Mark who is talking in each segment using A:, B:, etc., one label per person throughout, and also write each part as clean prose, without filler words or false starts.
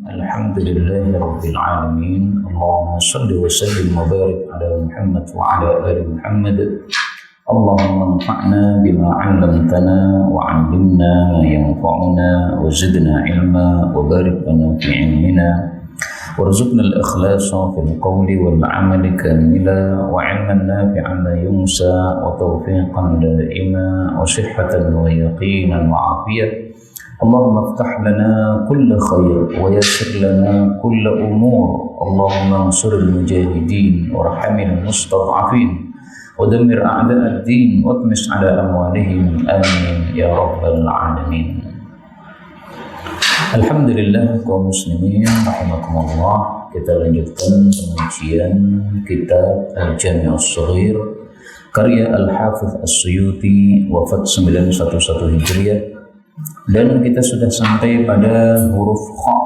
A: Alhamdulillahi Rabbil Alamin. Allahumma salli wa sallim wa barik ala Muhammad wa ala ali Muhammad. Allahumma anfa'na bima 'allamtana wa 'allimna ma yanfa'una wa zidna ilma wa barik lana fi ilmina warzuqna al-ikhlasa fil qawli wal 'amali kamila wa 'ilman nafi'an la yunsa wa tawfiqan da'ima wa sihhatan wa yaqinan wa 'afiyah. Allahumma aftah lana kulla khair wa yassir lana kulla umur. Allahumma ansuril mujahidin warhamil mustad'afin wa dammir a'da' ad-din wa tmis 'ala amwalihim amin ya rabbal alamin. Alhamdulillah kaum muslimin rahimakumullah, kita lanjutkan pengajian kitab Al-Jami' As-Shaghir karya Al-Hafidz As-Suyuti wafat 911 Hijriah. Dan kita sudah sampai pada huruf kha.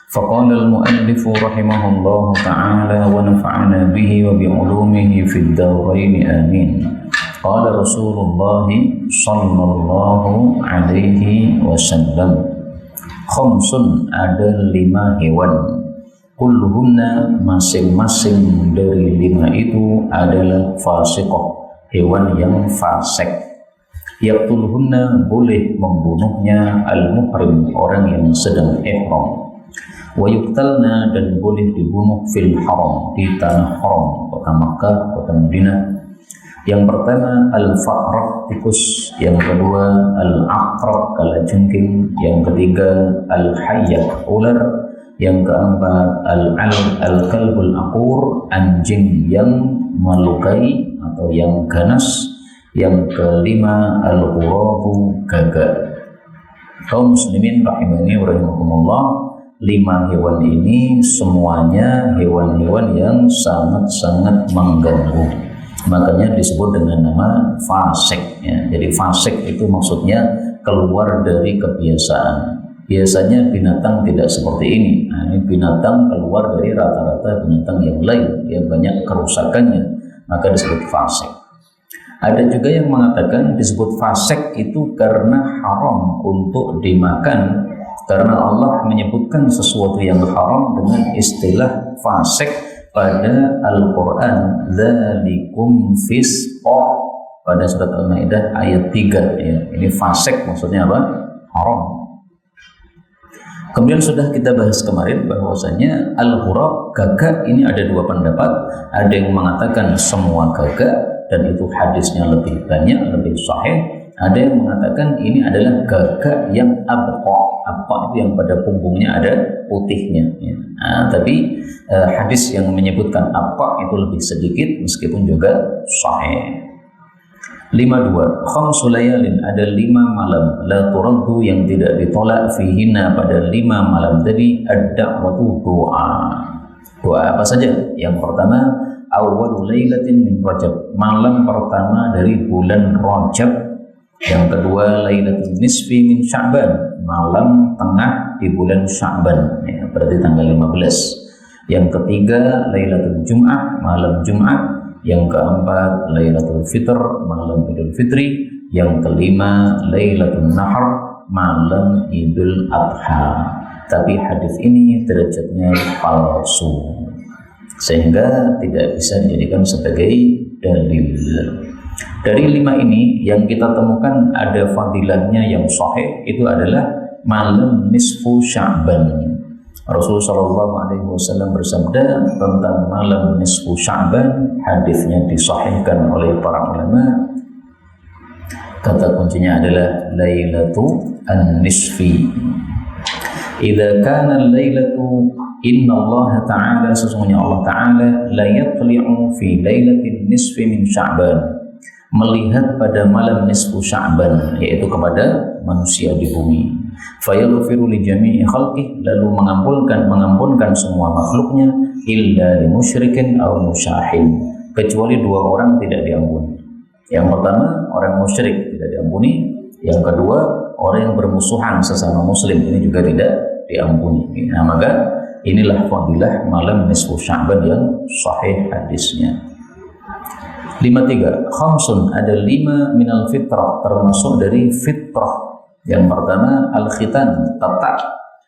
A: Faqala al-muallif rahimahullahu ta'ala wa nafa'ana bihi wa bi'ulumihi fid darain amin. Qala Rasulullah sallallahu alaihi wasallam, khamsun, ada 5 hewan, kulluhunna, masing-masing dari 5 itu adalah fasiqah, hewan yang fasik. Yaqtuluhunna, boleh membunuhnya al-muhrim, orang yang sedang ihram. Wa yuqtalna, dan boleh dibunuh fil haram, di tanah haram, kota Makkah, kota Madinah. Yang pertama al-fa'rah, tikus. Yang kedua al-aqrab, kalajengking. Yang ketiga al-hayyat, ular. Yang keempat al-kalbul aqur, anjing yang melukai atau yang ganas. Yang kelima al-ghurabu, gagak. Kaum muslimin rahimani wa rahimakumullah, 5 hewan ini semuanya hewan-hewan yang sangat-sangat mengganggu. Makanya disebut dengan nama fasik ya. Jadi fasik itu maksudnya keluar dari kebiasaan. Biasanya binatang tidak seperti ini. Nah, ini binatang keluar dari rata-rata binatang yang lain yang banyak kerusakannya, maka disebut fasik. Ada juga yang mengatakan disebut fasik itu karena haram untuk dimakan, karena Allah menyebutkan sesuatu yang haram dengan istilah fasik pada Al-Quran. Dzalikum fisq, pada surat Al-Maidah ayat 3 ya. Ini fasik maksudnya apa? Haram. Kemudian sudah kita bahas kemarin bahwasanya al-ghurab, gagak, ini ada 2 pendapat. Ada yang mengatakan semua gagak dan itu hadisnya lebih banyak, lebih sahih. Ada yang mengatakan ini adalah gagak yang abqa. Abqa itu yang pada punggungnya ada putihnya ya. Nah, tapi hadis yang menyebutkan abqa itu lebih sedikit meskipun juga sahih. 52 khamsu layalin, ada 5 malam, la turaddu, yang tidak ditolak, fihina, pada 5 malam tadi, ad-da'watu, doa. Doa apa saja? Yang pertama awwal lailatin min Rajab, malam pertama dari bulan Rajab. Yang kedua lailatul nisfi min Sya'ban, malam tengah di bulan Sya'ban ya, berarti tanggal 15. Yang ketiga lailatul Jum'ah, malam Jumat. Yang keempat lailatul fitr, malam Idul Fitri. Yang kelima lailatul nahr, malam Idul Adha. Tapi hadis ini derajatnya palsu sehingga tidak bisa dijadikan sebagai dalil. Dari 5 ini yang kita temukan ada fadilahnya yang sahih, itu adalah malam nisfu Sya'ban. Rasulullah SAW bersabda tentang malam nisfu Sya'ban, hadisnya disahihkan oleh para ulama. Kata kuncinya adalah lailatu an-nisfi. Idza kana al-lailatu, inna Allah Ta'ala, sesungguhnya Allah Ta'ala, la yatli'u fi lailatin nisfi min Sya'ban, melihat pada malam nisfu Sya'ban, yaitu kepada manusia di bumi. Fayaghfiru li jami'i khalqih, lalu mengampunkan semua makhluknya, illa li musyrikin aw musyahin, kecuali 2 orang tidak diampuni. Yang pertama orang musyrik tidak diampuni, yang kedua orang yang bermusuhan sesama muslim, ini juga tidak diampuni. Nah, maka inilah fadilah malam nisfu Sya'ban yang sahih hadisnya. 53 khamsun, ada 5 minal fitrah, termasuk dari fitrah. Yang pertama al-khitan, tatak.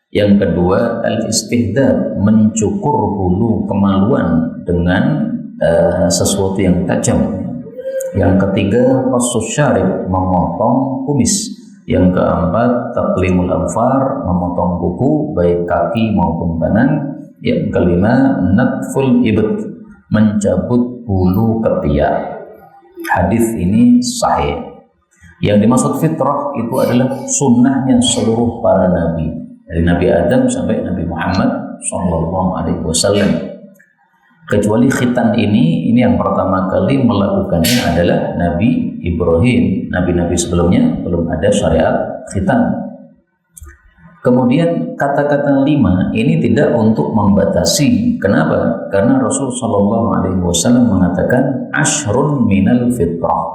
A: Yang kedua, al-istihdad, mencukur bulu kemaluan dengan sesuatu yang tajam. Yang ketiga, qassus syarib, memotong kumis. Yang keempat, taqlimul anfar, memotong kuku baik kaki maupun badan. Yang kelima, natful ibd, mencabut bulu ketiak. Hadis ini sahih. Yang dimaksud fitrah itu adalah sunnahnya seluruh para nabi, dari Nabi Adam sampai Nabi Muhammad SAW. Kecuali khitan ini yang pertama kali melakukannya adalah Nabi Ibrahim. Nabi-nabi sebelumnya belum ada syariat khitan. Kemudian kata-kata 5 ini tidak untuk membatasi. Kenapa? Karena Rasul SAW mengatakan ashrun minal fitrah.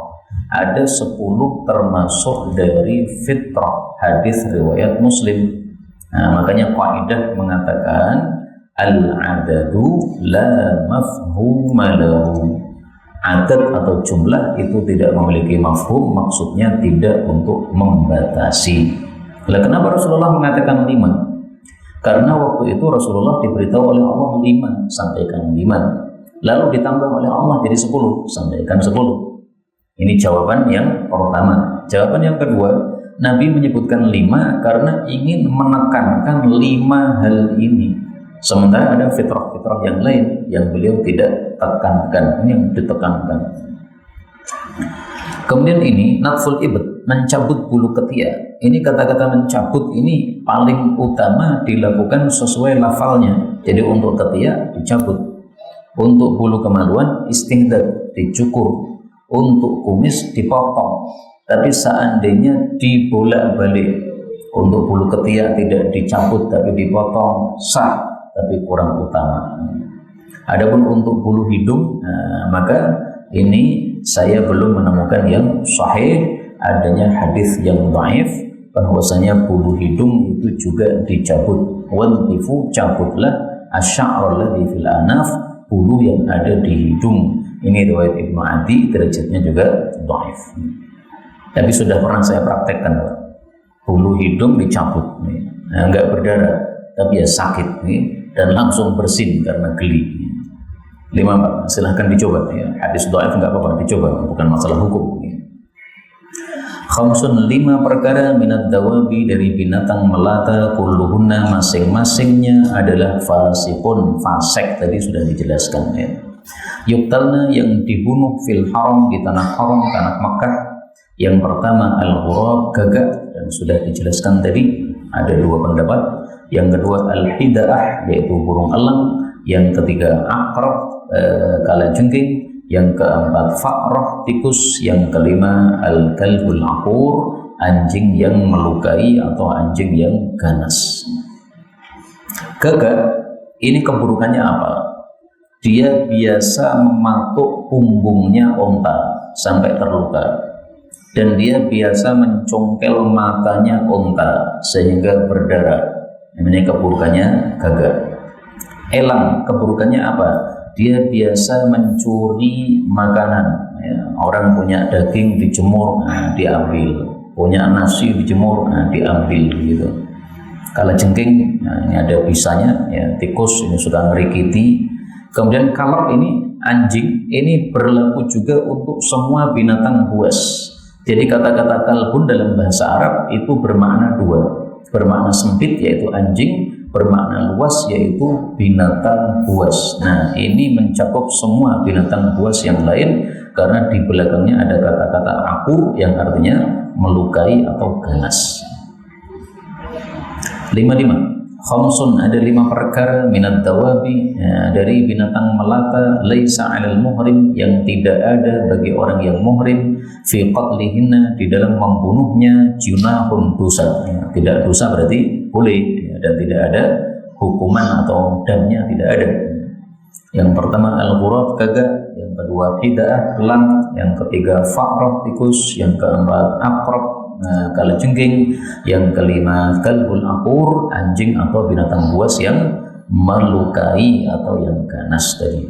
A: Ada 10 termasuk dari fitrah. Hadis riwayat Muslim. Nah, makanya kaidah mengatakan al-adadu la mafhuma lahu. Adad atau jumlah itu tidak memiliki mafhum, maksudnya tidak untuk membatasi. Lah kenapa Rasulullah mengatakan 5? Karena waktu itu Rasulullah diberitahu oleh Allah 5, sampaikan 5. Lalu ditambah oleh Allah jadi 10, sampaikan 10. Ini jawaban yang pertama. Jawaban yang kedua, Nabi menyebutkan 5 karena ingin menekankan 5 hal ini. Sementara ada fitrah-fitrah yang lain yang beliau tidak tekankan. Ini yang ditekankan. Kemudian ini natful ibd, mencabut bulu ketiak. Ini kata-kata mencabut ini paling utama dilakukan sesuai lafalnya. Jadi untuk ketiak dicabut, untuk bulu kemaluan istihdad, dicukur, untuk kumis dipotong. Tapi seandainya dibolak-balik, untuk bulu ketiak tidak dicabut tapi dipotong, sah, tapi kurang utama. Adapun untuk bulu hidung, maka ini saya belum menemukan yang sahih, adanya hadis yang dhaif bahwasanya bulu hidung itu juga dicabut. Wantifu, cabutlah asy'ar alladhi fil anaf, bulu yang ada di hidung. Ini riwayat Ibnu Adi, derajatnya juga dhaif. Tapi sudah pernah saya praktekkan, Pak. Bulu hidung dicabut, enggak berdarah, tapi ya sakit nih, dan langsung bersin karena geli. 5, Pak, silahkan dicoba ya. Hadis dhaif enggak apa-apa, dicoba, bukan masalah hukum ya. Khamsun, 5 perkara minat dawabi, dari binatang melata, kulluhunna, masing-masingnya adalah fasikun, fasik, tadi sudah dijelaskan ya. Yuktalna, yang dibunuh fil haram, di tanah haram, tanah Makkah. Yang pertama al-ghurab, gagak, dan sudah dijelaskan tadi ada 2 pendapat. Yang kedua al-hidaah, yaitu burung elang. Yang ketiga aqrab, kalajengking. Yang keempat fa'rah, tikus. Yang kelima al-kalbul aqur, anjing yang melukai atau anjing yang ganas. Gagak ini keburukannya apa? Dia biasa mematuk punggungnya onta sampai terluka, dan dia biasa mencongkel matanya onta sehingga berdarah. Ini keburukannya gagak. Elang, keburukannya apa? Dia biasa mencuri makanan ya. Orang punya daging dijemur, diambil. Punya nasi dijemur, diambil gitu. Kalajengking, ini ada bisanya ya. Tikus ini sudah ngerikiti. Kemudian kalab ini anjing, ini berlaku juga untuk semua binatang buas. Jadi kata-kata kalbun dalam bahasa Arab itu bermakna 2. Bermakna sempit yaitu anjing, bermakna luas yaitu binatang buas. Nah, ini mencakup semua binatang buas yang lain karena di belakangnya ada kata-kata aku yang artinya melukai atau ganas. 5. Khamsun, ada 5 perkara minat dawabi, ya, dari binatang melata, laisa 'alal muhrim, yang tidak ada bagi orang yang muhrim, fi qatlihinna, di dalam membunuhnya, junahun, dosa. Ya, tidak dosa berarti boleh, ya, dan tidak ada hukuman atau damnya, tidak ada. Yang pertama al-ghurab, gagak. Yang kedua hidaah, elang. Yang ketiga fa'rah, tikus. Yang keempat aqrab, kalajengking. Yang kelima kalbul aqur, anjing atau binatang buas yang melukai atau yang ganas tadi.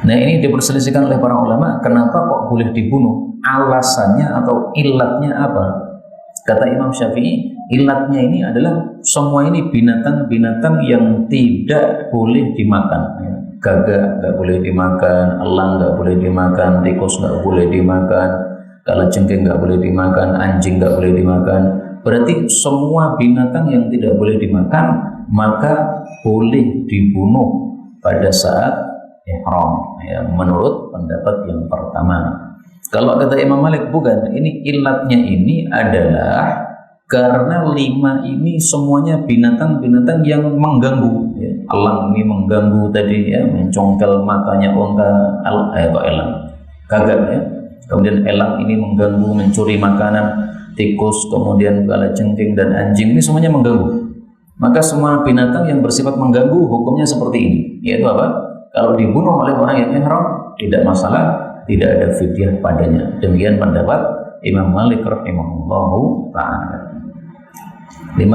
A: Nah, ini diperselisihkan oleh para ulama, kenapa kok boleh dibunuh, alasannya atau ilatnya apa. Kata Imam Syafi'i, ilatnya ini adalah semua ini binatang-binatang yang tidak boleh dimakan. Gagak nggak boleh dimakan, elang nggak boleh dimakan, tikus nggak boleh dimakan, kalajengking nggak boleh dimakan, anjing nggak boleh dimakan. Berarti semua binatang yang tidak boleh dimakan maka boleh dibunuh pada saat ihram, ya, menurut pendapat yang pertama. Kalau kata Imam Malik bukan, ini ilatnya ini adalah karena 5 ini semuanya binatang-binatang yang mengganggu, ya. Elang ini mengganggu tadi, ya, mencongkel matanya unta, elang, gagak, ya. Kemudian elang ini mengganggu, mencuri makanan, tikus, kemudian kalajengking dan anjing, ini semuanya mengganggu. Maka semua binatang yang bersifat mengganggu hukumnya seperti ini, yaitu apa? Kalau dibunuh oleh orang yang ihram tidak masalah, tidak ada fidyah padanya. Demikian pendapat Imam Malik rahimahullahu ta'ala. 5.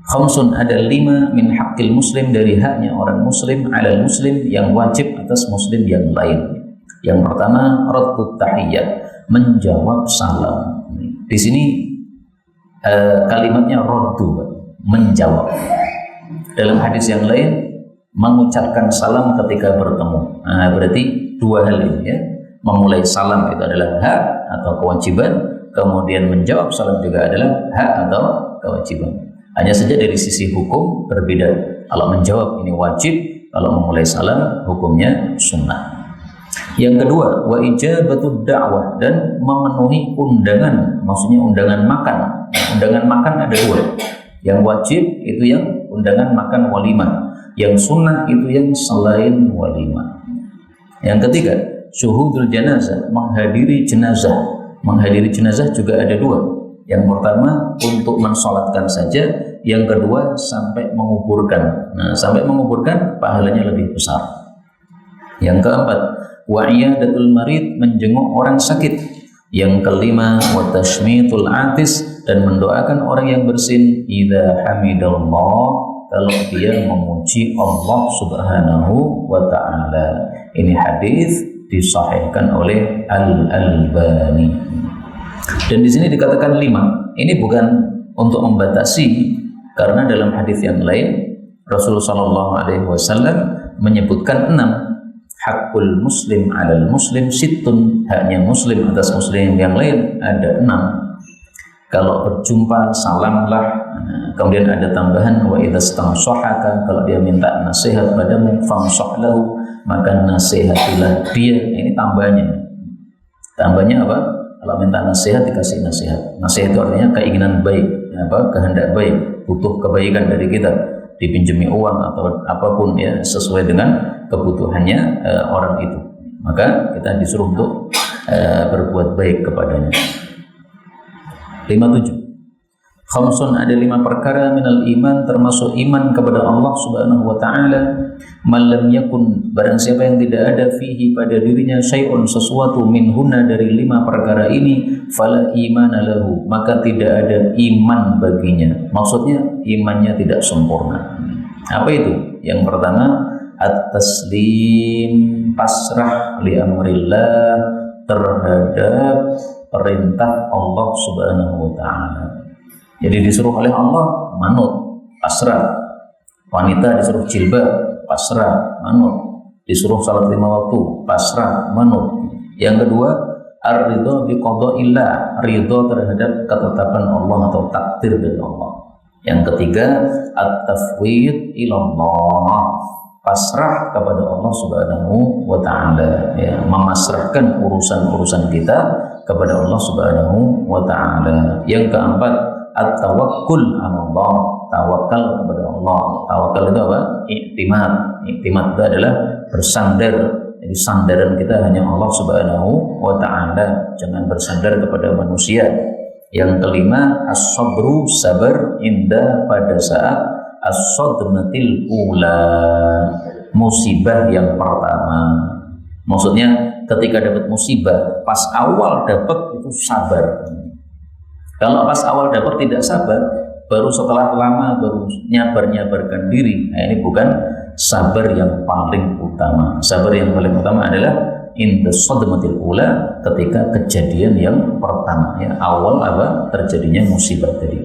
A: Khamsun, ada 5 min haqqil muslim, dari haknya orang muslim ala muslim, yang wajib atas muslim yang lain. Yang pertama, raddut tahiyyah, menjawab salam. Di sini kalimatnya raddu, menjawab. Dalam hadis yang lain mengucapkan salam ketika bertemu. Nah, berarti 2 hal ini, ya. Memulai salam itu adalah hak atau kewajiban, kemudian menjawab salam juga adalah hak atau kewajiban. Hanya saja dari sisi hukum berbeda. Kalau menjawab ini wajib, kalau memulai salam hukumnya sunnah. Yang kedua, wa ijabatud da'wah, dan memenuhi undangan, maksudnya undangan makan. Undangan makan ada 2. Yang wajib itu yang undangan makan walimah, yang sunnah itu yang selain walimah. Yang ketiga, syuhudul janazah, menghadiri jenazah. Menghadiri jenazah juga ada 2. Yang pertama untuk mensolatkan saja, yang kedua sampai menguburkan. Nah, sampai menguburkan pahalanya lebih besar. Yang keempat, wa iyadatul marid, menjenguk orang sakit. Yang kelima, wa tashmitul atis, dan mendoakan orang yang bersin idza hamidallah, kalau dia memuji Allah Subhanahu wa ta'ala. Ini hadis disahihkan oleh Al-Albani. Dan di sini dikatakan 5. Ini bukan untuk membatasi, karena dalam hadis yang lain Rasulullah SAW menyebutkan 6. Hakul muslim 'alal muslim sittun, haknya muslim atas muslim yang lain ada 6. Kalau berjumpa salamlah. Kemudian ada tambahan wa idzastansahaka, kalau dia minta nasihat padamu famsah lahu, maka nasihatilah dia. Ini tambahnya. Tambahnya apa? Kalau minta nasihat dikasih nasihat. Nasihat itu artinya keinginan baik, kehendak baik, butuh kebaikan dari kita, dipinjami uang atau apapun, ya, sesuai dengan kebutuhannya orang itu. Maka kita disuruh untuk berbuat baik kepadanya. 57. Khamsun, ada 5 perkara minal iman, termasuk iman kepada Allah Subhanahu wa ta'ala. Man lam yakun, barang siapa yang tidak ada fihi, pada dirinya, syai'un, sesuatu, minhunna, dari 5 perkara ini, fala imana lahu, maka tidak ada iman baginya. Maksudnya imannya tidak sempurna. Apa itu? Yang pertama, at-taslim, pasrah li amrillah, terhadap perintah Allah Subhanahu wa ta'ala. Jadi disuruh oleh Allah, manut, pasrah. Wanita disuruh jilbab, pasrah, manut. Disuruh salat 5 waktu, pasrah, manut. Yang kedua, ar-ridho bi qada'illah, ridho terhadap ketetapan Allah atau takdir dari Allah. Yang ketiga, at-tafwid ilallah, pasrah kepada Allah Subhanahu wa ta'ala, ya, memasrahkan urusan-urusan kita kepada Allah Subhanahu wa ta'ala. Yang keempat, at-tawakkul 'ala Allah, tawakal kepada Allah. Tawakal itu apa? Iktimad. Iktimad itu adalah bersandar. Jadi sandaran kita hanya Allah Subhanahu wa ta'ala, jangan bersandar kepada manusia. Yang kelima, as-sabru, sabar, indah pada saat as-sadmatil ula, musibah yang pertama. Maksudnya ketika dapat musibah, pas awal dapat itu sabar. Kalau pas awal dapat tidak sabar, baru setelah lama baru nyabar-nyabarkan diri. Nah, ini bukan sabar yang paling utama. Sabar yang paling utama adalah inda sadmatil ula, ketika kejadian yang pertama, ya, awal terjadinya musibah tadi.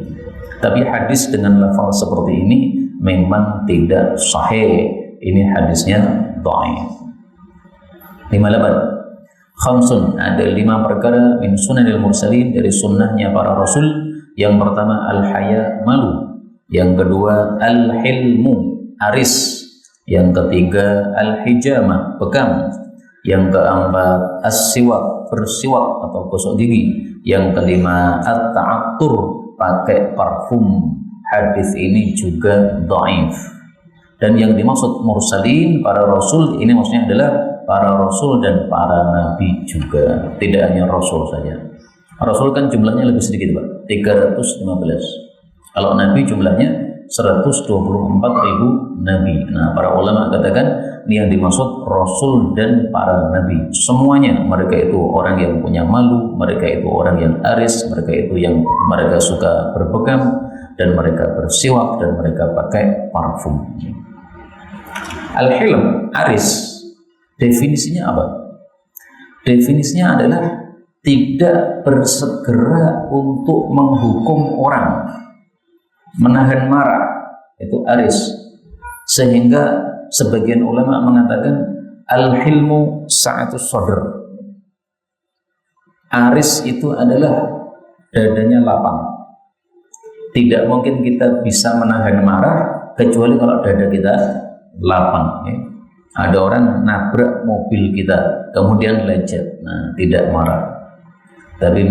A: Tapi hadis dengan lafal seperti ini memang tidak sahih. Ini hadisnya dhaif. 58. Khamsun, ada 5 perkara min sunanil mursalin, dari sunnahnya para rasul. Yang pertama al-haya, malu. Yang kedua al-hilmu, aris. Yang ketiga al-hijamah, bekam. Yang keempat as-siwak, bersiwak atau gosok gigi. Yang kelima at-ta'attur, pakai parfum. Hadis ini juga dhaif. Dan yang dimaksud mursalin, para rasul, ini maksudnya adalah para rasul dan para nabi juga, tidak hanya rasul saja. Rasul kan jumlahnya lebih sedikit, Pak, 315. Kalau nabi jumlahnya 124.000 nabi. Nah, para ulama katakan ini yang dimaksud rasul dan para nabi. Semuanya mereka itu orang yang punya malu, mereka itu orang yang aris, mereka itu yang mereka suka berbekam, dan mereka bersiwak, dan mereka pakai parfum. Al-hilm, aris, definisinya apa? Definisinya adalah tidak bersegera untuk menghukum orang, menahan marah, itu aris. Sehingga sebagian ulama mengatakan al-hilmu sa'atus sadr. Aris itu adalah dadanya lapang. Tidak mungkin kita bisa menahan marah kecuali kalau dada kita lapang, ya. Ada orang nabrak mobil kita kemudian lecet, nah tidak marah, tapi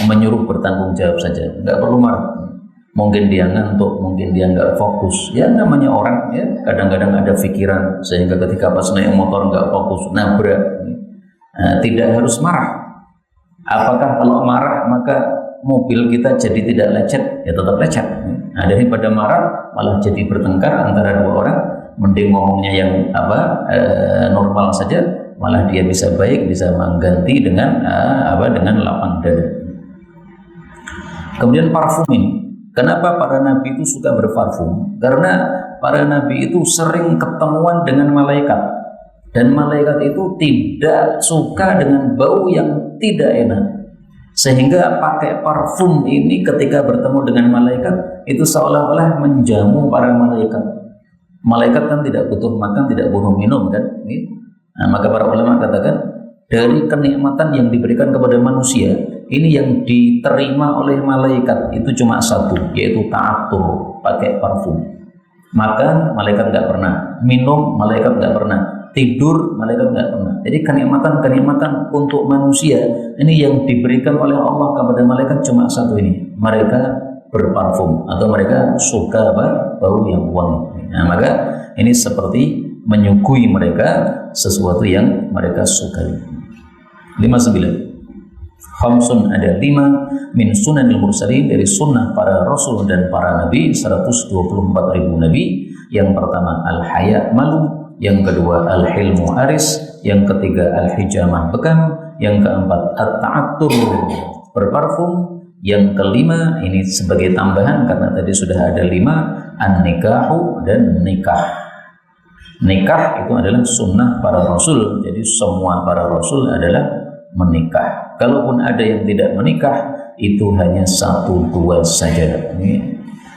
A: menyuruh bertanggung jawab saja, nggak perlu marah. Mungkin dia ngantuk, mungkin dia nggak fokus, ya namanya orang, ya kadang-kadang ada pikiran sehingga ketika pas naik motor nggak fokus, nabrak, tidak harus marah. Apakah kalau marah maka mobil kita jadi tidak lecet? Ya tetap lecet. Nah, daripada marah malah jadi bertengkar antara dua orang, mending ngomongnya yang normal saja, malah dia bisa baik, bisa mengganti dengan dengan lapang dada. Kemudian parfum ini, kenapa para nabi itu suka berparfum? Karena para nabi itu sering ketemuan dengan malaikat, dan malaikat itu tidak suka dengan bau yang tidak enak. Sehingga pakai parfum ini ketika bertemu dengan malaikat itu seolah-olah menjamu para malaikat. Malaikat kan tidak butuh makan, tidak butuh minum kan. Nah, maka para ulama katakan dari kenikmatan yang diberikan kepada manusia, ini yang diterima oleh malaikat itu cuma satu, yaitu ta'atur, pakai parfum. Makan malaikat nggak pernah, minum malaikat nggak pernah, tidur malaikat nggak pernah. Jadi kenikmatan untuk manusia ini yang diberikan oleh Allah kepada malaikat cuma satu ini, mereka berparfum atau mereka suka bau yang wangi. Nah, maka ini seperti menyuguhi mereka sesuatu yang mereka sukai. 59. Khamsun, ada 5 min sunanil mursalin, dari sunnah para rasul dan para nabi, 124.000 nabi. Yang pertama al-haya, malu. Yang kedua al-hilmu, aris. Yang ketiga al-hijamah, bekam. Yang keempat at-ta'attur, berparfum. Yang kelima, ini sebagai tambahan karena tadi sudah ada 5, an-nikahu, dan nikah. Nikah itu adalah sunnah para rasul, jadi semua para rasul adalah menikah. Kalaupun ada yang tidak menikah, itu hanya 1-2 saja.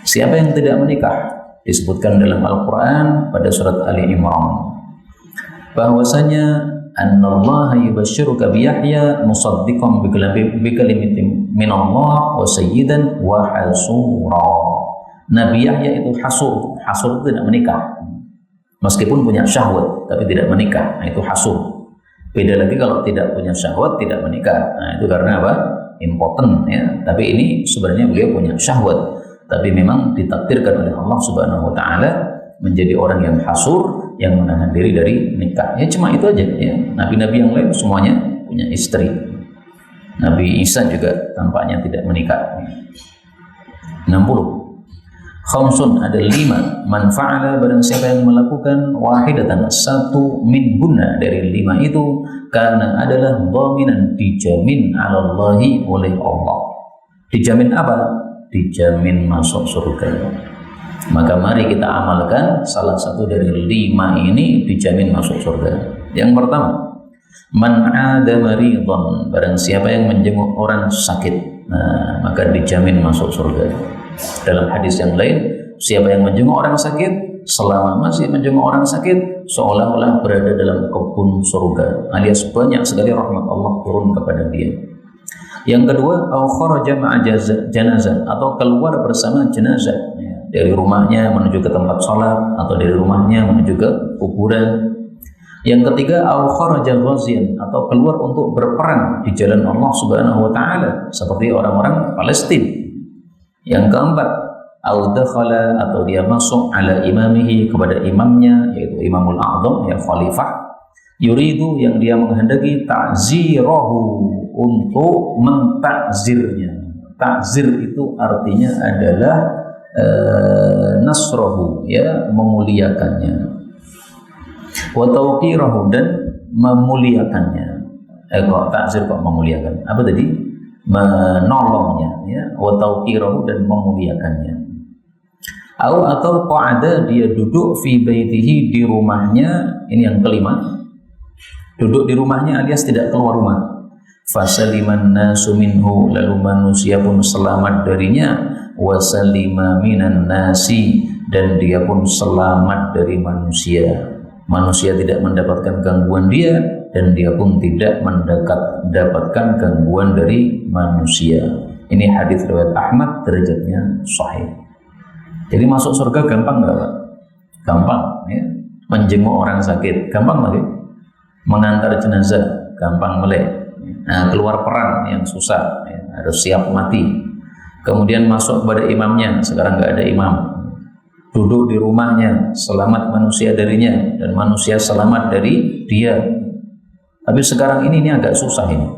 A: Siapa yang tidak menikah? Disebutkan dalam Al-Quran pada surat Ali Imran bahwasanya annallaha yubashshiruka biyahya musaddiqan bikalimatin minallah wa sayyidan wa hasura. Nabi Yahya itu hasur. Hasur itu tidak menikah, meskipun punya syahwat tapi tidak menikah. Nah, itu hasur. Beda lagi kalau tidak punya syahwat, tidak menikah. Nah, itu karena apa? Impoten, ya. Tapi ini sebenarnya beliau punya syahwat, tapi memang ditakdirkan oleh Allah Subhanahu wa taala menjadi orang yang hasur, yang menahan diri dari nikah. Ya cuma itu aja, ya. Nabi-nabi yang lain semuanya punya istri. Nabi Isa juga tampaknya tidak menikah. 60. Khamsun, ada 5 man fa'ala, barang siapa yang melakukan wahidatan, satu min hunna, dari 5 itu, karena adalah dhaminan, dijamin alallahi, oleh Allah. Dijamin apa? Dijamin masuk surga. Maka mari kita amalkan salah satu dari 5 ini, dijamin masuk surga. Yang pertama, man 'ada maridhan, barang siapa yang menjenguk orang sakit, nah maka dijamin masuk surga. Dalam hadis yang lain, siapa yang menjenguk orang sakit, selama masih menjenguk orang sakit, seolah-olah berada dalam kebun surga, alias banyak sekali rahmat Allah turun kepada dia. Yang kedua, au kharaja ma'a janazah, atau keluar bersama jenazah, dari rumahnya menuju ke tempat sholat, atau dari rumahnya menuju ke kuburan. Yang ketiga, au kharaja ghazian, atau keluar untuk berperang di jalan Allah Subhanahu wa taala seperti orang-orang Palestina. Yang keempat, au dakhala, atau dia masuk ala imamihi, kepada imamnya, yaitu Imamul A'zam, yang khalifah, yuridu, yang dia menghendaki ta'zirahu, untuk mentakzirnya. Takzir itu artinya adalah nasrahu, ya, memuliakannya, wa tawqirahu, dan memuliakannya. Kok takzir kok memuliakan? Apa tadi? Menolongnya, ya, wa tawqirahu, dan memuliakannya. Atau qa'ada, dia duduk fi baitihi, di rumahnya. Ini yang kelima, duduk di rumahnya alias tidak keluar rumah. Fasaliman nasu minhu, lalu manusia pun selamat darinya. Wasalima minan nasi, dan dia pun selamat dari manusia. Manusia tidak mendapatkan gangguan dia, dan dia pun tidak mendapatkan gangguan dari manusia. Ini hadis riwayat Ahmad, derajatnya sahih. Jadi masuk surga gampang nggak, Pak? Gampang, ya. Menjenguk orang sakit gampang lagi. Mengantar jenazah gampang melek. Nah, keluar perang yang susah, ya, harus siap mati. Kemudian masuk kepada imamnya, sekarang nggak ada imam. Duduk di rumahnya, selamat manusia darinya, dan manusia selamat dari dia. Tapi sekarang ini agak susah ini.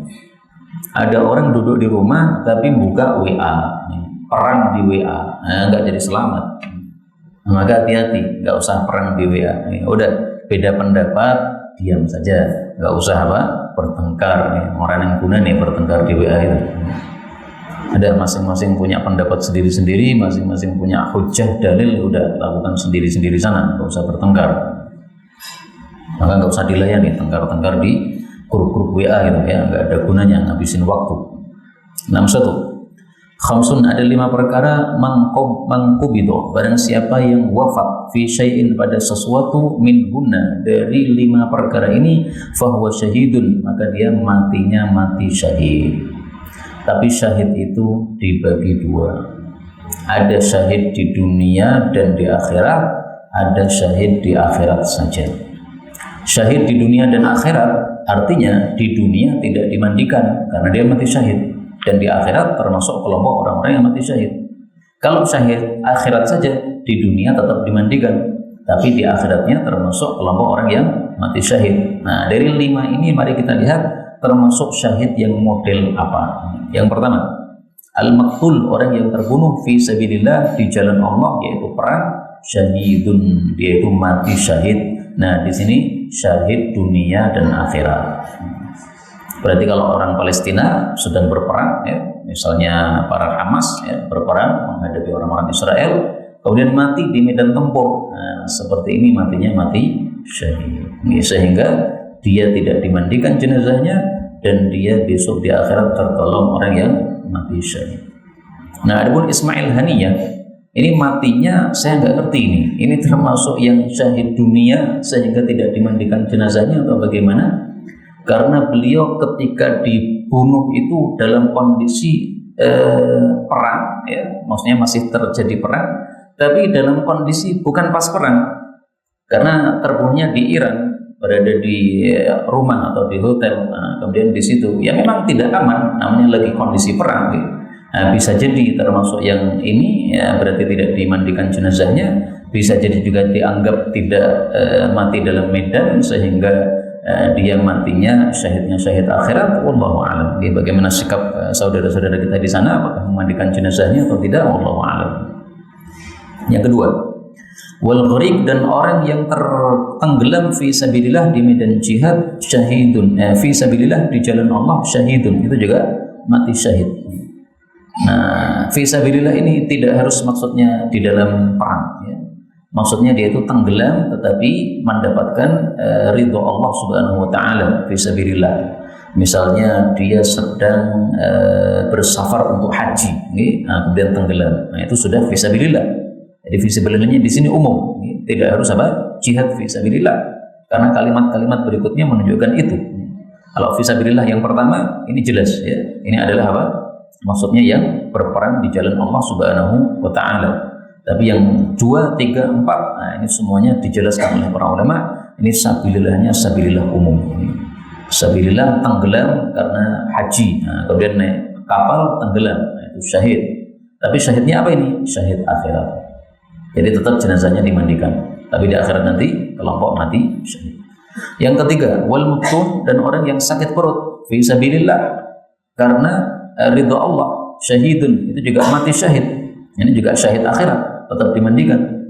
A: Ada orang duduk di rumah tapi buka WA, perang di WA, nah, nggak jadi selamat. Maka hati-hati, nggak usah perang di WA. Udah beda pendapat, diam saja, nggak usah bertengkar. Orang yang guna nih bertengkar di WA itu. Ada masing-masing punya pendapat sendiri-sendiri, masing-masing punya hujah dalil, udah lakukan sendiri-sendiri sana, nggak usah bertengkar. Maka nggak usah dilayani tengkar-tengkar di grup-grup WA gitu, ya, nggak ada gunanya, ngabisin waktu. 61. Khamsun, ada 5 perkara mangkubido, barang siapa yang wafat fi syai'in, pada sesuatu, min guna, dari 5 perkara ini, fahuwa syahidun, maka dia matinya mati syahid. Tapi syahid itu dibagi 2. Ada syahid di dunia dan di akhirat, ada syahid di akhirat saja. Syahid di dunia dan akhirat artinya di dunia tidak dimandikan karena dia mati syahid, dan di akhirat termasuk kelompok orang-orang yang mati syahid. Kalau syahid akhirat saja, di dunia tetap dimandikan, tapi di akhiratnya termasuk kelompok orang yang mati syahid. Nah, dari 5 ini mari kita lihat termasuk syahid yang model apa. Yang pertama, al-maqtul, orang yang terbunuh fi sabilillah, di jalan Allah, yaitu perang, syahidun, yaitu mati syahid. Nah, di sini syahid dunia dan akhirat. Berarti kalau orang Palestina sedang berperang, ya, misalnya para Hamas, ya, berperang menghadapi orang-orang Israel, kemudian mati di medan tempur, nah, seperti ini matinya mati syahid. Sehingga dia tidak dimandikan jenazahnya, dan dia besok di akhirat tergolong orang yang mati syahid. Nah, adapun Ismail Haniyah, ini matinya saya nggak ngerti ini. Ini termasuk yang syahid dunia sehingga tidak dimandikan jenazahnya atau bagaimana? Karena beliau ketika dibunuh itu dalam kondisi perang, ya, maksudnya masih terjadi perang, tapi dalam kondisi bukan pas perang, karena terbunuhnya di Iran, berada di rumah atau di hotel. Nah, kemudian di situ ya memang tidak aman, namanya lagi kondisi perang, gitu. Nah, bisa jadi termasuk yang ini, ya, berarti tidak dimandikan jenazahnya, bisa jadi juga dianggap tidak mati dalam medan sehingga dia matinya syahidnya syahid akhirat. Wallahu a'lam. Bagaimana sikap saudara-saudara kita di sana, apakah memandikan jenazahnya atau tidak? Wallahu a'lam. Yang kedua, wal gharik, dan orang yang tertenggelam fi sabilillah, di medan jihad, syahidun, fi sabilillah, di jalan Allah, syahidun, itu juga mati syahid. Nah, fisabilillah ini tidak harus maksudnya di dalam perang, ya. Maksudnya dia itu tenggelam tetapi mendapatkan ridho Allah Subhanahu wa taala fisabilillah. Misalnya dia sedang bersafar untuk haji, nah, kemudian tenggelam. Nah, itu sudah fisabilillah. Jadi fisabilillahnya di sini umum, tidak harus apa? Jihad fisabilillah. Karena kalimat-kalimat berikutnya menunjukkan itu. Kalau fisabilillah yang pertama ini jelas, ya. Ini adalah apa? Maksudnya yang berperang di jalan Allah Subhanahu wa taala. Tapi yang 2, 3, 4, nah ini semuanya dijelaskan oleh para ulama. Ini sabilillahnya sabilillah umum. Sabilillah tenggelam karena haji, nah, kemudian naik kapal tenggelam, nah, itu syahid. Tapi syahidnya apa ini? Syahid akhirat. Jadi tetap jenazahnya dimandikan. Tapi di akhirat nanti kelompok mati syahid. Yang ketiga, wal mubtun, dan orang yang sakit perut fi sabilillah karena ridha Allah, syahidun, itu juga mati syahid. Ini juga syahid akhirat, tetap dimandikan.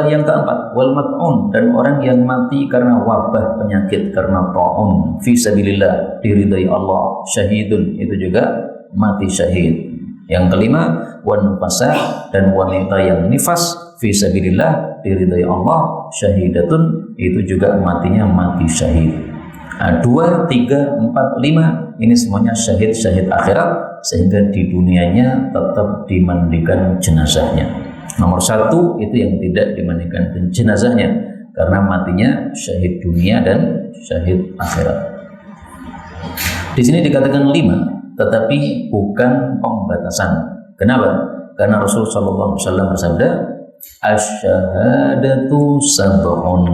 A: Yang keempat, wal mat'un, dan orang yang mati karena wabah penyakit, karena ta'un fi sabilillah, diridai Allah, syahidun, itu juga mati syahid. Yang kelima, wan nufasa, dan wanita yang nifas fi sabilillah, diridai Allah, syahidatun, itu juga matinya mati syahid. Nah, 2, 3, 4, 5 ini semuanya syahid akhirat, sehingga di dunianya tetap dimandikan jenazahnya. Nomor 1 itu yang tidak dimandikan jenazahnya karena matinya syahid dunia dan syahid akhirat. Di sini dikatakan 5, tetapi bukan pembatasan. Kenapa? Karena Rasulullah SAW bersabda, asyhadatu sab'un,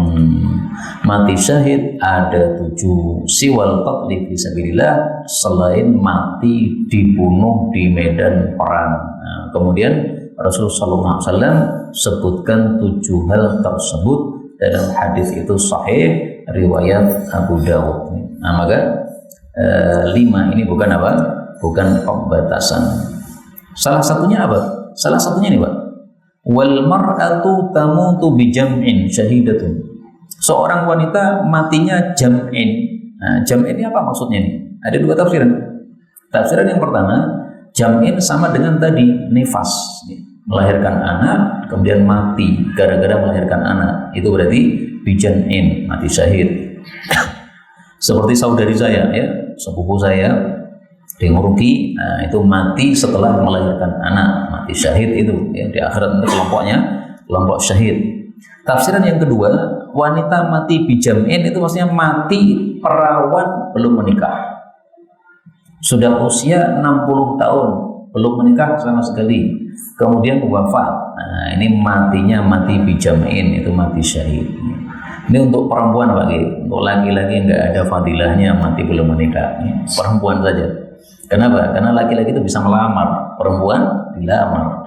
A: mati syahid ada 7, siwal qatli fi sabilillah, selain mati dibunuh di medan perang. Nah, kemudian Rasulullah SAW sebutkan 7 hal tersebut dalam hadis itu sahih riwayat Abu Dawud. Nah, maka 5 ini bukan apa? Bukan pembatasan. Salah satunya apa? Salah satunya ini, Pak. Wal mar'atu tamutu bi jam'in syahidatun. Seorang wanita matinya jam'in. Nah, jam'in ini apa maksudnya ini? Ada 2 tafsiran. Tafsiran yang pertama, jam'in sama dengan tadi nifas, melahirkan anak kemudian mati gara-gara melahirkan anak. Itu berarti bi jam'in, mati syahid. Seperti saudari saya, ya, sepupu saya di Nguruki, nah itu mati setelah melahirkan anak, mati syahid itu, ya, di akhirat nanti kelompoknya kelompok syahid. Tafsiran yang kedua, wanita mati bijam'in itu maksudnya mati perawan belum menikah, sudah usia 60 tahun belum menikah sama sekali, kemudian wafat. Nah, ini matinya mati bijam'in, itu mati syahid. Ini untuk perempuan bagi, untuk laki-laki nggak ada fadilahnya mati belum menikah, perempuan saja. Kenapa? Karena laki-laki itu bisa melamar, perempuan dilamar.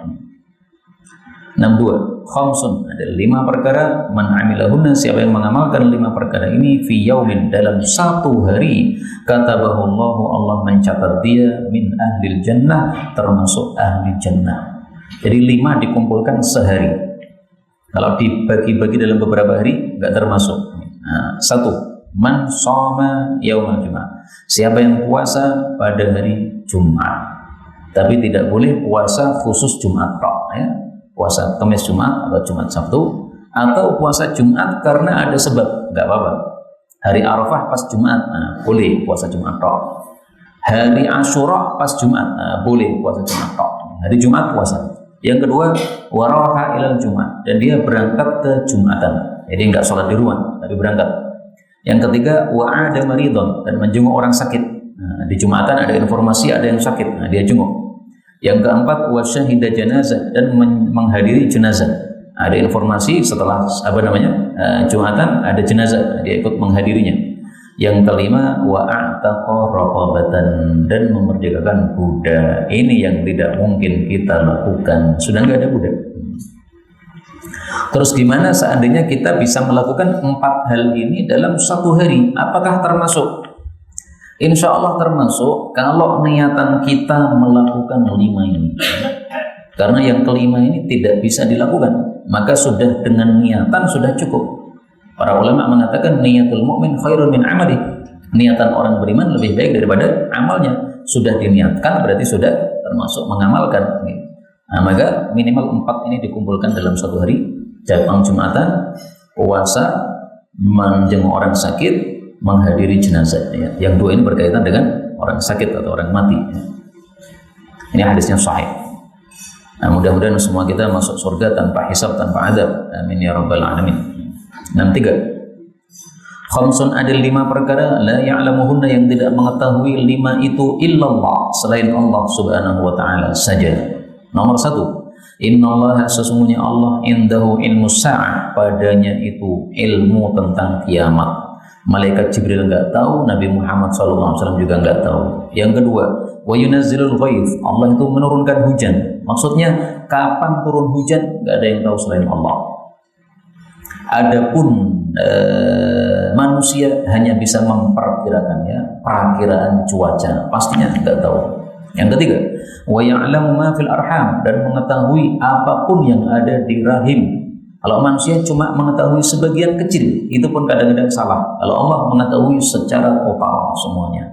A: 62. Khamsun, ada 5 perkara, man amilahunna, siapa yang mengamalkan 5 perkara ini fi yaumin, dalam 1 hari, katabahullahu, Allah mencatat dia min ahlil jannah, termasuk ahli jannah. Jadi 5 dikumpulkan sehari. Kalau dibagi-bagi dalam beberapa hari nggak termasuk. Nah, 1, man shoma yaumal jumat, siapa yang puasa pada hari Jumat, tapi tidak boleh puasa khusus Jumat tok, ya. Puasa Kamis Jumat atau Jumat Sabtu, atau puasa Jumat karena ada sebab, nggak apa-apa. Hari Arafah pas Jumat, nah, boleh puasa Jumat tok. Hari Asyura pas Jumat, nah, boleh puasa Jumat tok. Hari Jumat puasa. Yang kedua, waraha ilal Jumat, dan dia berangkat ke Jumatan, jadi nggak sholat di rumah tapi berangkat. Yang ketiga, wa'ada maridon, dan menjenguk orang sakit. Nah, di Jumatan ada informasi ada yang sakit, nah, dia jenguk. Yang keempat, wasyahida janazah, dan menghadiri jenazah. Ada informasi setelah Jumatan ada jenazah, dia ikut menghadirinya. Yang kelima, wa'ataqa raqabatan, dan memerdekakan budak. Ini yang tidak mungkin kita lakukan, sudah nggak ada budak. Terus gimana seandainya kita bisa melakukan 4 hal ini dalam 1 hari? Apakah termasuk? Insya Allah termasuk kalau niatan kita melakukan 5 ini. Karena yang kelima ini tidak bisa dilakukan, maka sudah dengan niatan sudah cukup. Para ulama mengatakan niatul mu'min khairun min amali. Niatan orang beriman lebih baik daripada amalnya. sudah diniatkan berarti sudah termasuk mengamalkan. Nah, maka minimal 4 ini dikumpulkan dalam satu hari: datang Jumatan, puasa, menjenguk orang sakit, menghadiri jenazah. Ya. Yang 2 ini berkaitan dengan orang sakit atau orang mati. Ya. Ini hadisnya sahih. Nah, mudah-mudahan semua kita masuk surga tanpa hisab, tanpa adab. Amin ya rabbal alamin. 63. Khamsun, ada 5 perkara la ya'lamuhunna, yang tidak mengetahui 5 itu illallah, selain Allah subhanahu wa ta'ala saja. Nomor 1, innallaha, sesungguhnya Allah, indahu ilmus sa'ah, padanya itu ilmu tentang kiamat. Malaikat Jibril enggak tahu, Nabi Muhammad SAW juga enggak tahu. Yang kedua, wa yunazzilul ghaith, Allah itu menurunkan hujan. Maksudnya kapan turun hujan enggak ada yang tahu selain Allah. Adapun manusia hanya bisa memperkirakannya, perakiraan cuaca pastinya enggak tahu. Yang ketiga, wa ya'lamu ma fil arham, dan mengetahui apapun yang ada di rahim. Kalau manusia cuma mengetahui sebagian kecil, itu pun kadang-kadang salah. Kalau Allah mengetahui secara total semuanya.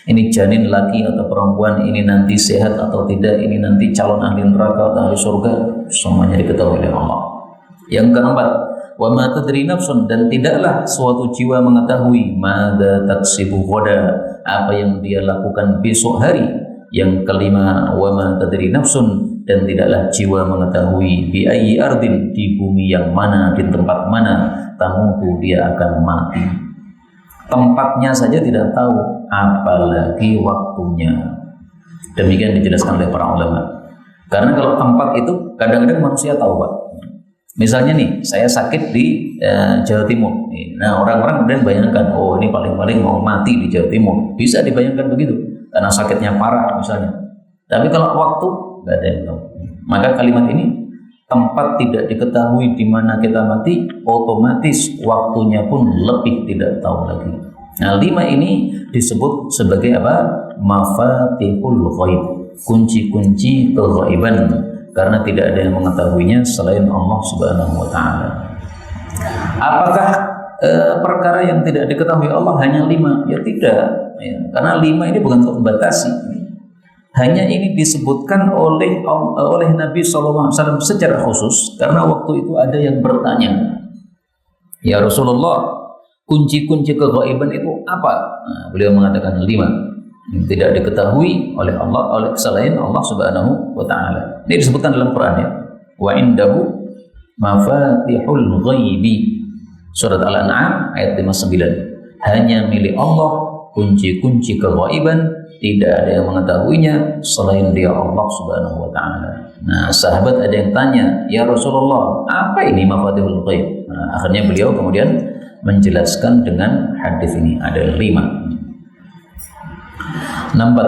A: Ini janin laki atau perempuan, ini nanti sehat atau tidak, ini nanti calon ahli neraka atau ahli surga, semuanya diketahui oleh Allah. Yang keempat, wa ma tadri nafsun, dan tidaklah suatu jiwa mengetahui madza taksibu ghadan, apa yang dia lakukan besok hari. Yang kelima, wa ma tadri nafsun, dan tidaklah jiwa mengetahui bi ayyi ardin, di bumi yang mana, di tempat mana tamutu, dia akan mati. Tempatnya saja tidak tahu, apalagi waktunya. Demikian dijelaskan oleh para ulama. Karena kalau tempat itu kadang-kadang manusia tahu, Pak. Misalnya nih, saya sakit di Jawa Timur. Nah, orang-orang kemudian bayangkan, oh ini paling-paling mau mati di Jawa Timur. Bisa dibayangkan begitu, karena sakitnya parah misalnya. Tapi kalau waktu, nggak ada yang tahu. Maka kalimat ini, tempat tidak diketahui di mana kita mati, otomatis waktunya pun lebih tidak tahu lagi. Nah, 5 ini disebut sebagai apa? Mafatihul ghaib, kunci-kunci keghaiban, karena tidak ada yang mengetahuinya selain Allah Subhanahu wa taala. Apakah perkara yang tidak diketahui Allah hanya 5? Ya tidak, ya. Karena 5 ini bukan untuk membatasi. Hanya ini disebutkan oleh Nabi SAW secara khusus, karena waktu itu ada yang bertanya, ya Rasulullah, kunci-kunci keghaiban itu apa? Nah, beliau mengatakan 5 yang tidak diketahui oleh Allah, oleh selain Allah Subhanahu wa taala. Ini disebutkan dalam Quran, ya. Wa indahu mafatihul ghaibi. Surat Al-An'am ayat 59. Hanya milik Allah kunci-kunci keghaiban, tidak ada yang mengetahuinya selain Dia, Allah Subhanahu wa taala. Nah, sahabat ada yang tanya, "Ya Rasulullah, apa ini mafatihul ghaib?" Nah, akhirnya beliau kemudian menjelaskan dengan hadis ini, ada 5. Nomor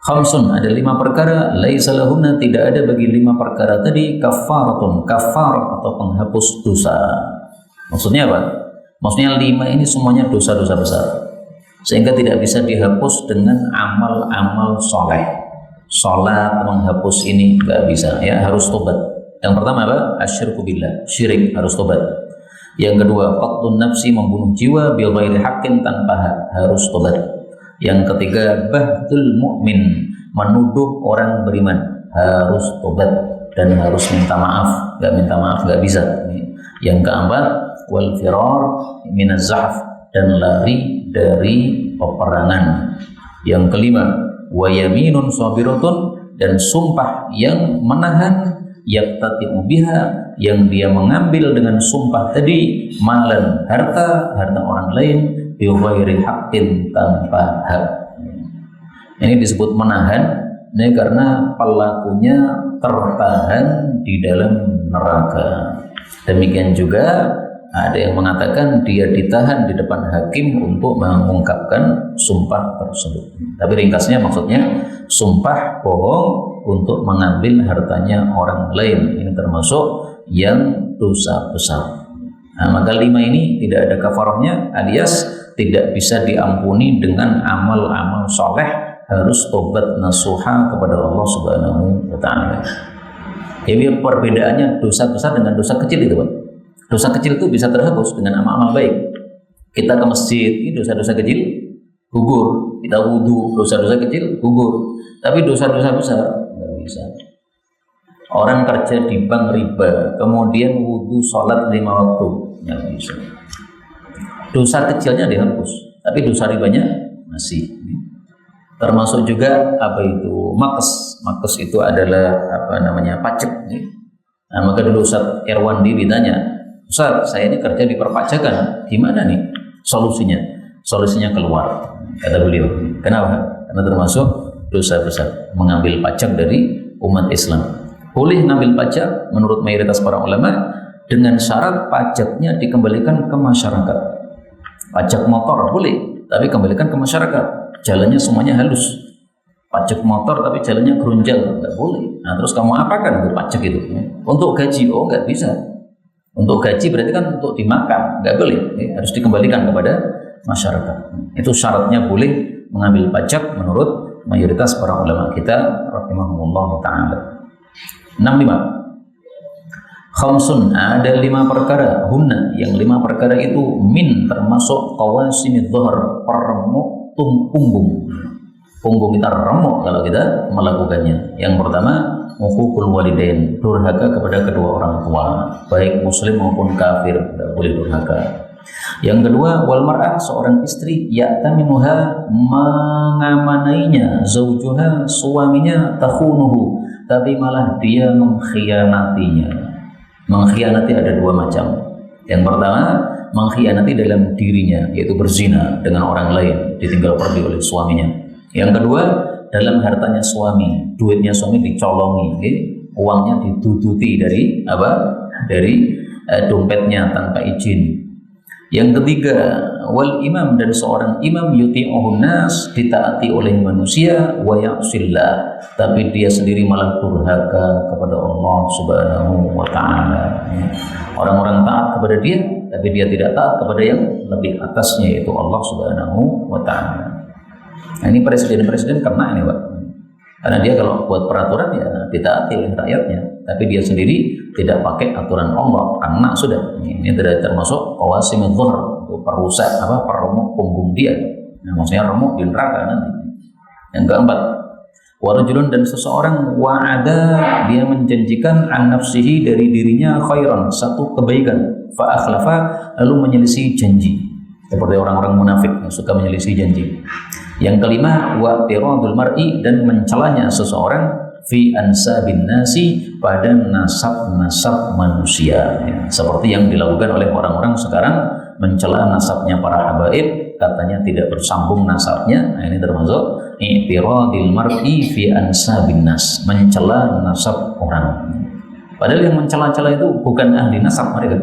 A: khamsun, ada 5 perkara laisa lahunna, tidak ada bagi 5 perkara tadi kafaratun, kafar atau penghapus dosa. Maksudnya apa? Maksudnya 5 ini semuanya dosa-dosa besar, sehingga tidak bisa dihapus dengan amal-amal soleh. Salat menghapus ini nggak bisa, ya, harus tobat. Yang pertama apa? Asyirku billah, syirik, harus tobat. Yang kedua, qatlun nafsi, membunuh jiwa bil ghairi haqqin, tanpa hak, harus tobat. Yang ketiga, bahdul mu'min, menuduh orang beriman, harus tobat dan harus minta maaf. Nggak minta maaf nggak bisa. Yang keempat, wal firar minaz zahf, dan lari dari peperangan. Yang kelima, wa yaminun sabiratun, dan sumpah yang menahan, yaktati'u biha, yang dia mengambil dengan sumpah tadi, malan, harta orang lain, bi ghairi haqqin, tanpa hak. Ini disebut menahan, ini karena pelakunya tertahan di dalam neraka. Demikian juga ada yang mengatakan dia ditahan di depan hakim untuk mengungkapkan sumpah tersebut. Tapi ringkasnya maksudnya sumpah bohong untuk mengambil hartanya orang lain. Ini termasuk yang dosa besar. Nah, maka 5 ini tidak ada kafarahnya, alias tidak bisa diampuni dengan amal-amal soleh, harus tobat nasuha kepada Allah Subhanahu wa taala. Jadi perbedaannya dosa besar dengan dosa kecil itu, Pak. Dosa kecil itu bisa terhapus dengan amal-amal baik. Kita ke masjid, ini dosa-dosa kecil, gugur. Kita wudu, dosa-dosa kecil gugur, tapi dosa-dosa besar nggak bisa. Orang kerja di bank riba, kemudian wudu sholat 5 waktu, nggak bisa. Dosa kecilnya dihapus, tapi dosa ribanya masih. Termasuk juga apa itu makes. Makes itu adalah apa namanya pajak. Nah, maka dulu Ustaz Irwandi ditanya, Ustaz, saya ini kerja di perpajakan, gimana nih solusinya? Solusinya keluar, kata beliau. Kenapa? Karena termasuk dosa besar mengambil pajak dari umat Islam. Boleh ngambil pajak menurut mayoritas para ulama dengan syarat pajaknya dikembalikan ke masyarakat. Pajak motor boleh, tapi kembalikan ke masyarakat. Jalannya semuanya halus. Pajak motor tapi jalannya gerunjal, nggak boleh. Nah terus kamu apakan untuk pajak itu? Untuk gaji? Oh nggak bisa. Untuk gaji berarti kan untuk dimakan, nggak boleh. Harus dikembalikan kepada masyarakat. Itu syaratnya boleh mengambil pajak menurut mayoritas para ulama kita rahimahumullah ta'ala. 65. Khamsun, ada 5 perkara. Hunna, yang 5 perkara itu min termasuk qawasimidz dhahr, peremuk punggung. Punggung kita remuk kalau kita melakukannya. Yang pertama, uququl walidain, durhaka kepada kedua orang tua, baik muslim maupun kafir, tidak boleh durhaka. Yang kedua, wal mar'ah, seorang istri, ya'taminuha, mengamanainya, zaujuha, suaminya, takhunuhu, tapi malah dia mengkhianatinya. Mengkhianati ada 2 macam. Yang pertama, mengkhianati dalam dirinya, yaitu berzina dengan orang lain, ditinggal pergi oleh suaminya. Yang kedua, dalam hartanya suami, duitnya suami dicolongi, uangnya diduduti dari apa? Dari dompetnya tanpa izin. Yang ketiga, wal imam, dan seorang imam yuti'uhun nas, ditaati oleh manusia, wa ya'sillah, tapi dia sendiri malah durhaka kepada Allah Subhanahu wa ta'ala. Orang-orang taat kepada dia, tapi dia tidak taat kepada yang lebih atasnya, yaitu Allah Subhanahu wa ta'ala. Nah, ini presiden-presiden kena ini Pak, karena dia kalau buat peraturan ya ditaati oleh rakyatnya, tapi dia sendiri tidak pakai aturan Allah, kena sudah. Ini tidak termasuk qawasimidz dhahr, untuk perusak apa, peremuk punggung dia. Nah, maksudnya remuk di neraka nanti. Yang keempat, warajulun, dan seseorang wa'ada, dia menjanjikan an nafsihi, dari dirinya, khairan, satu kebaikan, fa akhlafa, lalu menyelisih janji, seperti orang-orang munafik yang suka menyelisih janji. Yang kelima, wa tiradul mar'i, dan mencelanya seseorang fi ansabin nasi, pada nasab-nasab manusia, ya. Seperti yang dilakukan oleh orang-orang sekarang, mencela nasabnya para habaib, katanya tidak bersambung nasabnya. Nah, ini termasuk i'tiradil mar'i fi ansabin nas, mencela nasab orang. Padahal yang mencela-cela itu bukan ahli nasab mereka.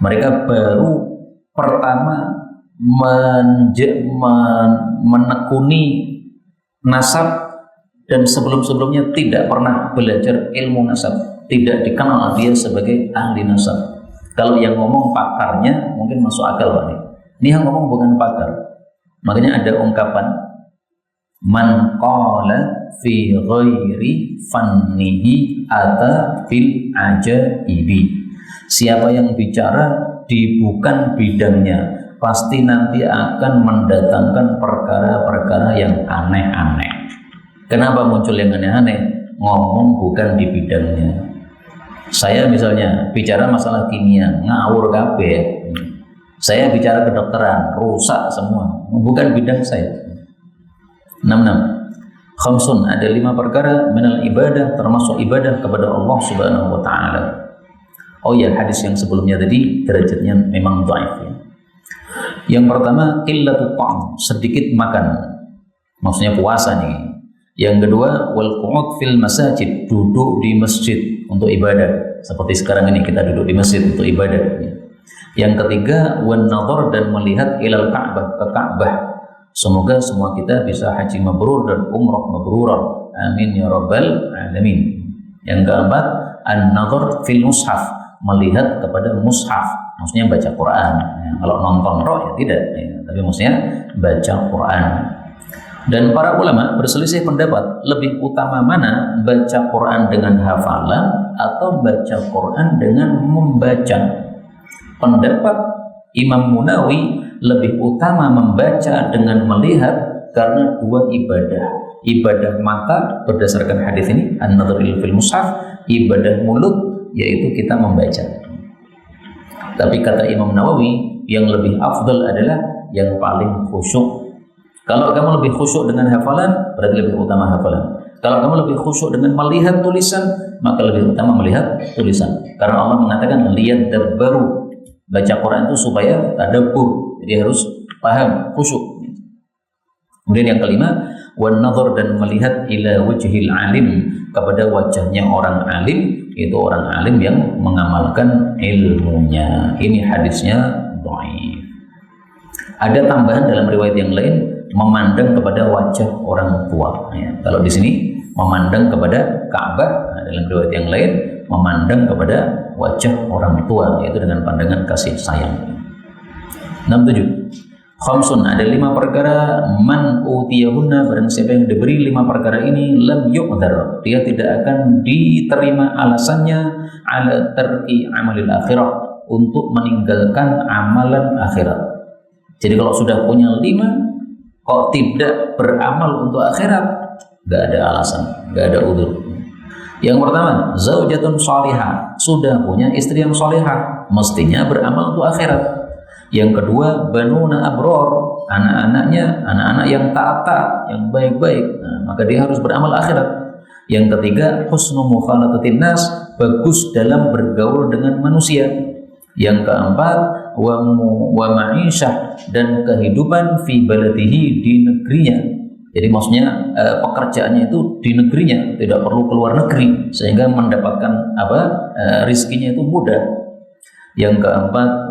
A: Mereka baru pertama menekuni nasab, dan sebelum-sebelumnya tidak pernah belajar ilmu nasab, tidak dikenal dia sebagai ahli nasab. Kalau yang ngomong pakarnya mungkin masuk akal Pak. Ini yang ngomong bukan pakar. Makanya ada ungkapan, man qala fi ghairi fannihi ata fil ajaibi. Siapa yang bicara di bukan bidangnya, pasti nanti akan mendatangkan perkara-perkara yang aneh-aneh. Kenapa muncul yang aneh-aneh? Ngomong bukan di bidangnya. Saya misalnya bicara masalah kimia, ngawur kabeh. Saya bicara kedokteran, rusak semua, bukan bidang saya. 66. Khamsun, ada 5 perkara minal ibadah, termasuk ibadah kepada Allah Subhanahu wa ta'ala. Oh ya, hadis yang sebelumnya tadi derajatnya memang dhaif ya. Yang pertama, qillatut ta'am, sedikit makan, maksudnya puasa nih. Yang kedua, wal qu'ud fil masajid, duduk di masjid untuk ibadah, seperti sekarang ini kita duduk di masjid untuk ibadah. Yang ketiga, wan nadhar, dan melihat ilal Ka'bah, ke Ka'bah. Semoga semua kita bisa haji mabrur dan umrah mabrurah, amin ya rabbal alamin. Yang keempat, an nadhar fil mushaf, melihat kepada mushaf, maksudnya baca Quran. Kalau nonton roh ya tidak, tapi maksudnya baca Quran. Dan para ulama berselisih pendapat, lebih utama mana, baca Quran dengan hafalan atau baca Quran dengan membaca. Pendapat Imam Munawi, lebih utama membaca dengan melihat karena dua ibadah mata berdasarkan hadis ini an-nadhr fil mushaf, ibadah mulut yaitu kita membaca. Tapi kata Imam Nawawi yang lebih afdal adalah yang paling khusyuk. Kalau kamu lebih khusyuk dengan hafalan berarti lebih utama hafalan. Kalau kamu lebih khusyuk dengan melihat tulisan, maka lebih utama melihat tulisan. Karena Allah mengatakan liyadabbaru. Baca Quran itu supaya tadabbur. Jadi harus paham, khusyuk. Kemudian yang kelima, wan nadhar, dan melihat ila wajhil alim, kepada wajahnya orang alim, itu orang alim yang mengamalkan ilmunya. Ini hadisnya dhaif. Ada tambahan dalam riwayat yang lain, memandang kepada wajah orang tua. Ya, kalau di sini memandang kepada Ka'bah, dalam riwayat yang lain memandang kepada wajah orang tua, yaitu dengan pandangan kasih sayang. 67. Khamsun, ada 5 perkara man utiyahunna, barang siapa yang diberi 5 perkara ini lam yu'dzar, dia tidak akan diterima alasannya ala tarki amalil akhirah, untuk meninggalkan amalan akhirat. Jadi kalau sudah punya 5 kok tidak beramal untuk akhirat, gak ada alasan, gak ada udzur. Yang pertama, zaujatun shalihah, sudah punya istri yang shalihah, mestinya beramal untuk akhirat. Yang kedua, banuna abror, anak-anak yang taat, yang baik-baik, maka dia harus beramal akhirat. Yang ketiga, husnu mukhalatatin nas, bagus dalam bergaul dengan manusia. Yang keempat, wa ma'isyah, dan kehidupan fi baladihi, di negerinya. Jadi maksudnya pekerjaannya itu di negerinya, tidak perlu keluar negeri, sehingga mendapatkan rizkinya itu mudah. Yang keempat,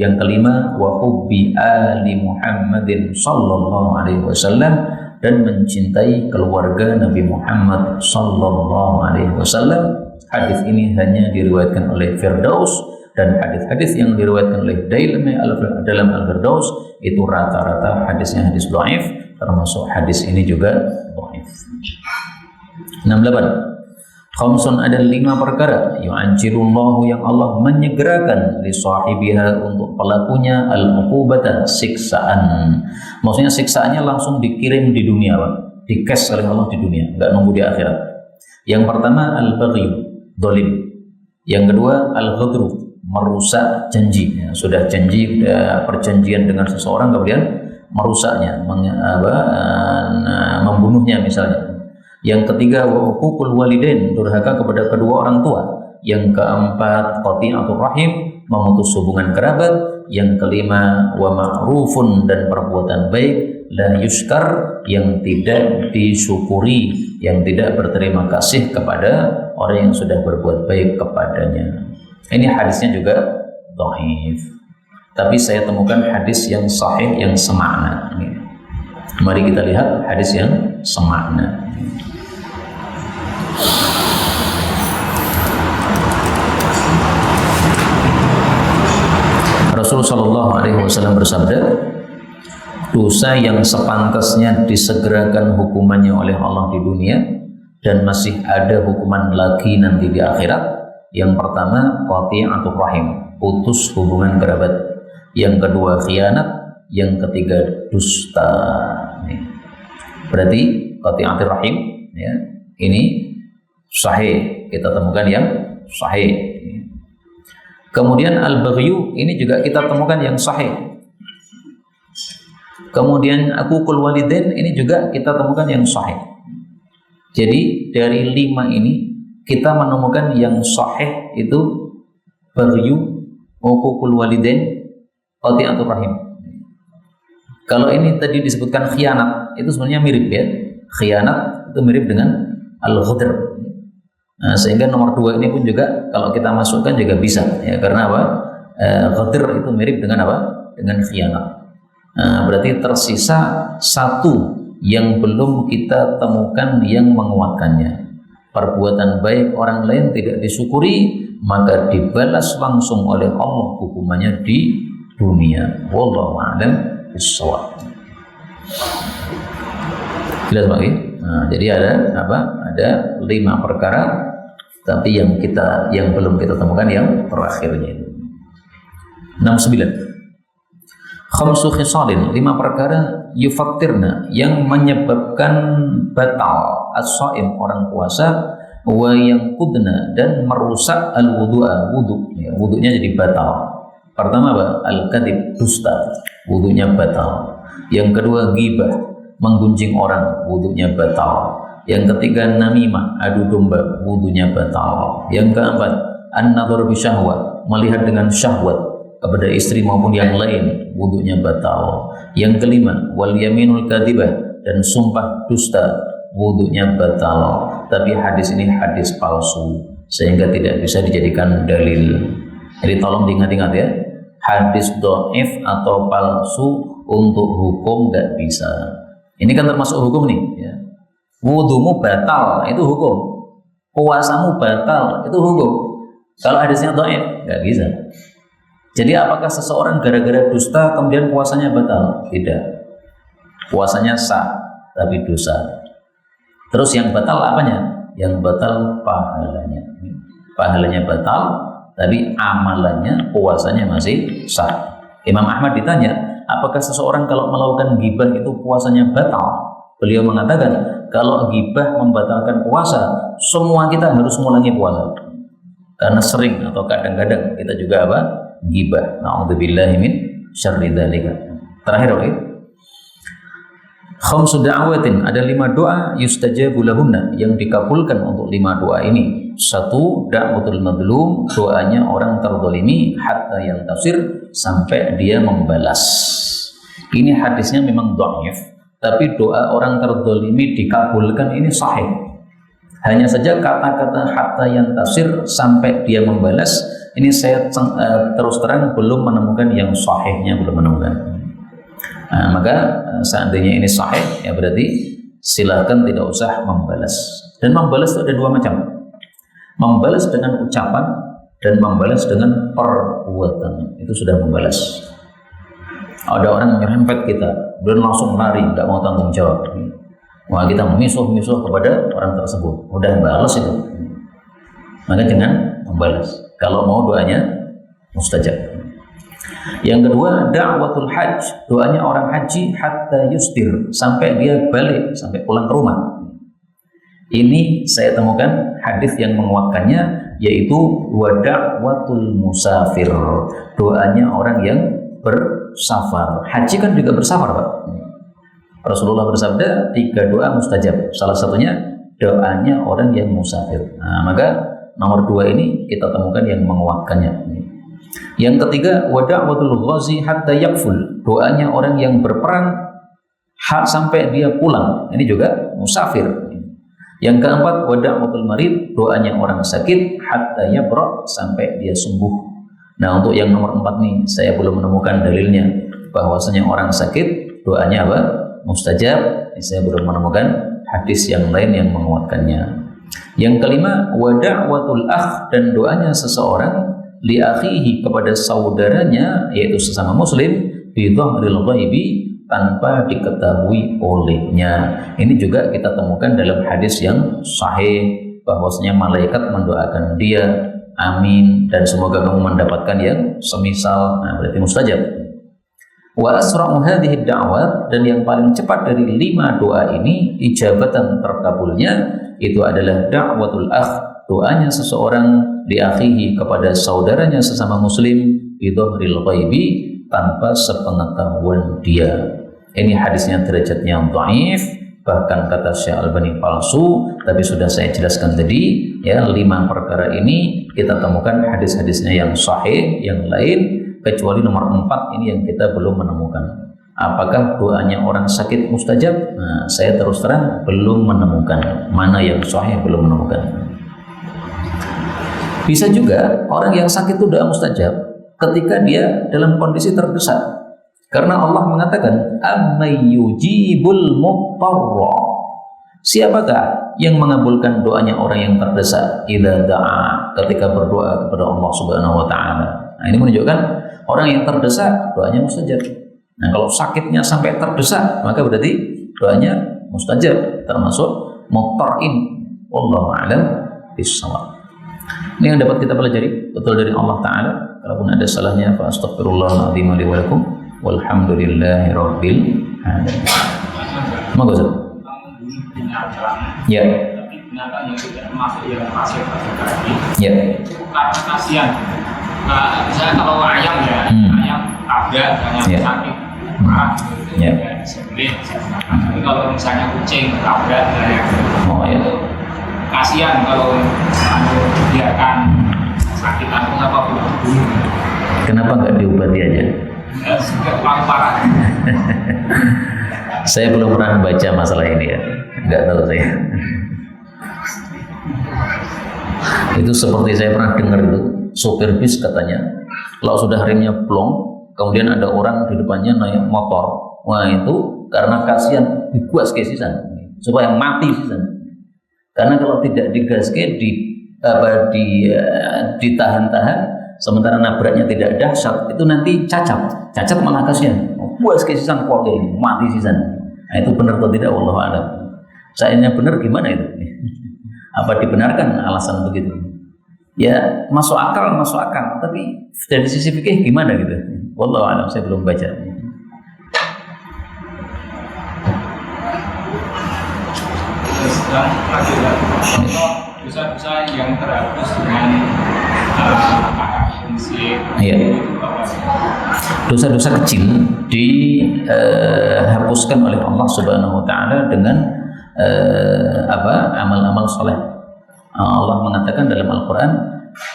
A: yang kelima, wa hubbi ali Muhammadin sallallahu alaihi wasallam, dan mencintai keluarga Nabi Muhammad sallallahu alaihi wasallam. Hadis ini hanya diriwayatkan oleh Firdaus, dan hadis-hadis yang diriwayatkan oleh Dailami dalam Al-Firdaus itu rata-rata hadisnya hadis dhaif, termasuk hadis ini juga dhaif. 68. Khamsun, ada 5 perkara yu'ajjilullahu, yang Allah menyegerakan li sahibiha, untuk pelakunya al-uqubata, siksaan. Maksudnya siksaannya langsung dikirim di dunia, Pak. Di-cash oleh Allah di dunia, enggak nunggu di akhirat. Yang pertama al-baghy, zalim. Yang kedua al-ghadru, merusak janji. Ya, sudah janji, perjanjian dengan seseorang kemudian merusaknya, membunuhnya misalnya. Yang ketiga, wa uququl walidain, durhaka kepada kedua orang tua. Yang keempat, qati'atur rahim, memutus hubungan kerabat. Yang kelima, wa ma'rufun, dan perbuatan baik, la yuskar, yang tidak disyukuri, yang tidak berterima kasih kepada orang yang sudah berbuat baik kepadanya. Ini hadisnya juga dhaif, tapi saya temukan hadis yang sahih, yang semakna. Mari kita lihat hadis yang semakna. Rasulullah Shallallahu Alaihi Wasallam bersabda, dosa yang sepantasnya disegerakan hukumannya oleh Allah di dunia dan masih ada hukuman lagi nanti di akhirat. Yang pertama, qati'atur rahim, putus hubungan kerabat. Yang kedua, khianat. Yang ketiga, dusta. Berarti qati'atur rahim, ya, ini sahih, kita temukan yang sahih. Kemudian al-baghyu, ini juga kita temukan yang sahih. Kemudian aququl walidain, ini juga kita temukan yang sahih. Jadi dari 5 ini kita menemukan yang sahih itu baghyu, aququl walidain, qati'atur rahim. Kalau ini tadi disebutkan khianat, itu sebenarnya mirip, ya. Khianat itu mirip dengan al-ghadr. Nah, sehingga nomor 2 ini pun juga kalau kita masukkan juga bisa, ya, karena apa? Ghadr itu mirip dengan apa? Dengan khianat. Nah, berarti tersisa 1 yang belum kita temukan yang menguatkannya. Perbuatan baik orang lain tidak disyukuri, maka dibalas langsung oleh Allah hukumannya di dunia. Wallahu a'lam bishawab. Jelas lagi? Nah, jadi ada apa? Ada 5 perkara, tapi yang belum kita temukan yang terakhirnya itu. 69. Khamsu khisalin, 5 perkara yufattirna yang menyebabkan batal as-shaim orang puasa, wa yanqudna dan merusak al-wudu'a wudu, ya, wudunya jadi batal. Pertama apa? Al-kadhib, dusta, wudunya batal. Yang kedua ghibah, menggunjing orang, wudunya batal. Yang ketiga namimah, adu domba, wudunya batal. Yang keempat an-nadhar bi syahwat, melihat dengan syahwat kepada istri maupun yang lain, wudunya batal. Yang kelima wal yaminul kadhibah, dan sumpah dusta, wudunya batal. Tapi hadis ini hadis palsu sehingga tidak bisa dijadikan dalil. Jadi tolong diingat-ingat ya, hadis dhaif atau palsu untuk hukum nggak bisa. Ini kan termasuk hukum nih ya. Wudumu batal, itu hukum. Puasamu batal, itu hukum. Kalau hadisnya dhaif nggak bisa. Jadi apakah seseorang gara-gara dusta kemudian puasanya batal? Tidak. Puasanya sah, tapi dosa. Terus yang batal apanya? Yang batal pahalanya. Pahalanya batal, tapi amalannya, puasanya masih sah. Imam Ahmad ditanya, apakah seseorang kalau melakukan ghibah itu puasanya batal? Beliau mengatakan, kalau ghibah membatalkan puasa, semua kita harus mengulangi puasa. Karena sering atau kadang-kadang kita juga apa? Ghibah. Na'udzubillahi min syarri dzalika. Terakhir oke. Khamsu da'awatin, ada 5 doa yustajabu lahunna yang dikabulkan untuk 5 doa ini. 1. Da'watul madlum, doanya orang terzalimi hatta yantasir, sampai dia membalas. Ini hadisnya memang dhaif, tapi doa orang terzalimi dikabulkan ini sahih. Hanya saja kata-kata hatta yantasir, sampai dia membalas, ini saya terus terang belum menemukan yang sahihnya, belum menemukan. Nah, maka seandainya ini sahih, ya berarti silakan tidak usah membalas. Dan membalas itu ada 2 macam. Membalas dengan ucapan dan membalas dengan perbuatan. Itu sudah membalas. Ada orang menyerempet kita, dan langsung lari, nggak mau tanggung jawab. Wah, kita misuh-misuh kepada orang tersebut, udah balas itu. Maka jangan membalas. Kalau mau doanya mustajab. Yang kedua, da'watul hajj, doanya orang haji hatta yustir, sampai dia balik, sampai pulang ke rumah. Ini saya temukan hadis yang menguatkannya, yaitu da'watul musafir, doanya orang yang bersafar. Haji kan juga bersafar, Pak. Rasulullah bersabda 3 doa mustajab. Salah satunya doanya orang yang musafir. Nah, maka nomor 2 ini kita temukan yang menguatkannya. Yang ketiga, da'watul ghazi hatta yakful, doanya orang yang berperang sampai dia pulang. Ini juga musafir. Yang keempat, da'watul marid, doanya orang sakit hatta yabra, sampai dia sembuh. Nah, untuk yang nomor 4 nih saya belum menemukan dalilnya bahwasanya orang sakit doanya apa? Mustajab. Ini saya belum menemukan hadis yang lain yang menguatkannya. Yang kelima, da'watul akh, dan doanya seseorang li akhihi, kepada saudaranya yaitu sesama muslim, bi dhahril ghaibi, tanpa diketahui olehnya. Ini juga kita temukan dalam hadis yang sahih bahwasanya malaikat mendoakan dia, amin, dan semoga kamu mendapatkan yang semisal. Nah, berarti mustajab. Wa asra'u hadhihi da'wat, dan yang paling cepat dari 5 doa ini ijabatan terkabulnya itu adalah da'watul akh, doanya seseorang li akhihi, kepada saudaranya sesama muslim, bidhahril ghaibi, tanpa sepengetahuan dia. Ini hadisnya derajatnya dhaif, bahkan kata Syekh Albani palsu, tapi sudah saya jelaskan tadi ya, 5 perkara ini kita temukan hadis-hadisnya yang sahih, yang lain kecuali nomor 4 ini yang kita belum menemukan. Apakah doanya orang sakit mustajab? Nah, saya terus terang belum menemukan. Mana yang sahih belum menemukan. Bisa juga orang yang sakit itu doa mustajab ketika dia dalam kondisi terdesak. Karena Allah mengatakan, "Ammay yujibul mudtarra." Siapakah yang mengabulkan doanya orang yang terdesak? Idza da'a, ketika berdoa kepada Allah Subhanahu wa taala. Nah, ini menunjukkan orang yang terdesak doanya mustajab. Nah, kalau sakitnya sampai terdesak, maka berarti doanya mustajab, termasuk mudtarrin. Wallahu a'lam bishawab. Ini yang dapat kita pelajari betul dari Allah Ta'ala. Kalaupun ada salahnya, fa astaghfirullahal azim li wa lakum. Walhamdulillahirabbil alamin. Monggo Ustaz. Ya.
B: Tapi binatang yang tidak termasuk yang pasif tadi.
A: Ya.
B: Karena kasihan. Misalnya kalau ayam ya, ayam tabrak jangan
A: Ya.
B: sakit. Marah.
A: Ya.
B: Disembelih. Tapi kalau misalnya kucing tabrak ya.
A: Oh ya.
B: Kasihan kalau dibiarkan sakit langsung apa bunuh.
A: Kenapa nggak diobati aja?
B: Ya, sudah terlalu parah.
A: Saya belum pernah baca masalah ini ya, nggak tahu saya. Itu seperti saya pernah dengar itu, sopir bis katanya, kalau sudah remnya plong, kemudian ada orang di depannya naik motor, wah itu karena kasihan digas ke sisan, supaya mati sisan. Karena kalau tidak digaske, ditahan-tahan, sementara nabraknya tidak dahsyat, itu nanti cacat malah kasihan. Buas ke sisan keluarga ini, mati sisan. Nah, itu benar atau tidak, wallahu a'lam. Seandainya benar gimana itu? Apa dibenarkan alasan begitu? Ya masuk akal, tapi dari sisi fikih gimana gitu? Wallahu a'lam, saya belum baca.
B: Dan lagi dosa-dosa yang terhapus dengan fungsi
A: Iya. Dosa-dosa kecil dihapuskan oleh Allah Subhanahu wa taala dengan amal-amal saleh. Allah mengatakan dalam Al-Qur'an,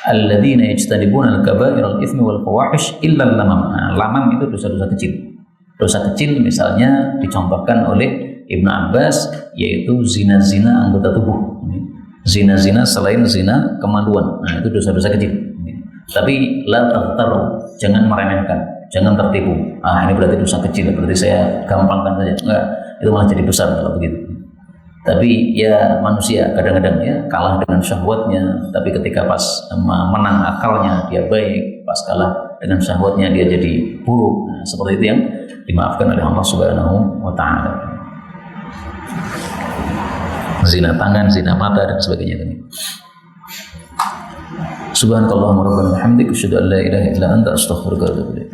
A: alladzina yajtanibuna al-kaba'iral itsmi wal fawahish illa al-lamam. Lamam itu dosa-dosa kecil. Dosa kecil misalnya dicontohkan oleh Ibnu Abbas, yaitu zina-zina anggota tubuh. Zina-zina selain zina kemaluan. Nah, itu dosa-dosa kecil. Tapi la taghtaru, jangan meremehkan, jangan tertipu. Ini berarti dosa kecil, berarti saya gampangkan saja. Enggak, itu malah jadi besar kalau begitu. Tapi ya manusia kadang-kadang ya kalah dengan syahwatnya, tapi ketika pas menang akalnya dia baik, pas kalah dengan syahwatnya dia jadi buruk. Nah, seperti itu yang dimaafkan oleh Allah Subhanahu wa taala. Zina tangan, zina mata dan sebagainya ini. Subhanakallahumma rabbana wa bihamdika asyhadu an la ilaha illa anta astaghfiruka wa atubu ilaik.